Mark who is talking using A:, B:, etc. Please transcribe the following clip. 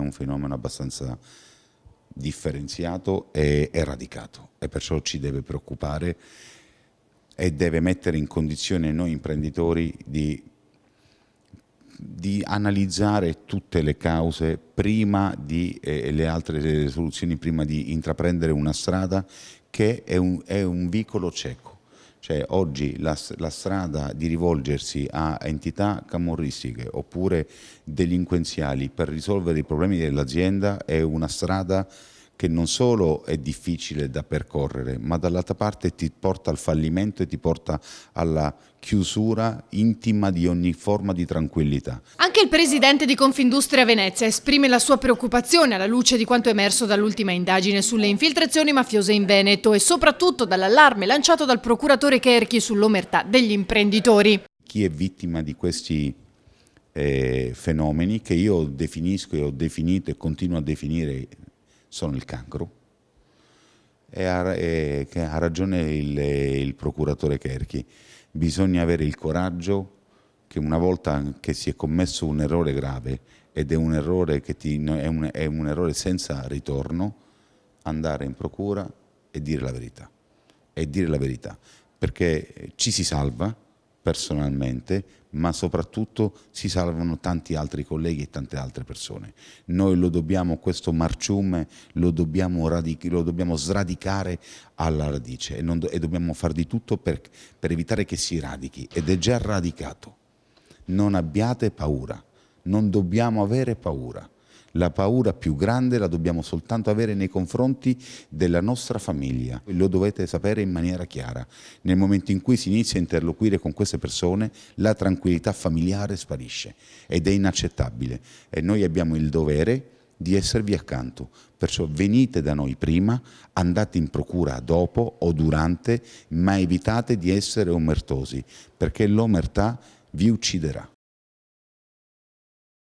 A: un fenomeno abbastanza differenziato e radicato, e perciò ci deve preoccupare e deve mettere in condizione noi imprenditori di analizzare tutte le cause prima e le altre soluzioni prima di intraprendere una strada che è un vicolo cieco. Cioè oggi la strada di rivolgersi a entità camorristiche oppure delinquenziali per risolvere i problemi dell'azienda è una strada che non solo è difficile da percorrere, ma dall'altra parte ti porta al fallimento e ti porta alla chiusura intima di ogni forma di tranquillità.
B: Anche il presidente di Confindustria Venezia esprime la sua preoccupazione alla luce di quanto emerso dall'ultima indagine sulle infiltrazioni mafiose in Veneto e soprattutto dall'allarme lanciato dal procuratore Cherchi sull'omertà degli imprenditori.
A: Chi è vittima di questi fenomeni, che io definisco e ho definito e continuo a definire, sono il cancro, e che ha ragione il procuratore Cherchi. Bisogna avere il coraggio che una volta che si è commesso un errore grave, ed è un errore è un errore senza ritorno, andare in procura e dire la verità. E dire la verità, perché ci si salva personalmente, ma soprattutto si salvano tanti altri colleghi e tante altre persone. Noi lo dobbiamo, questo marciume, lo dobbiamo sradicare alla radice e dobbiamo fare di tutto per evitare che si radichi, ed è già radicato. Non abbiate paura, non dobbiamo avere paura. La paura più grande la dobbiamo soltanto avere nei confronti della nostra famiglia. Lo dovete sapere in maniera chiara. Nel momento in cui si inizia a interloquire con queste persone, la tranquillità familiare sparisce ed è inaccettabile. E noi abbiamo il dovere di esservi accanto. Perciò venite da noi prima, andate in procura dopo o durante, ma evitate di essere omertosi, perché l'omertà vi ucciderà.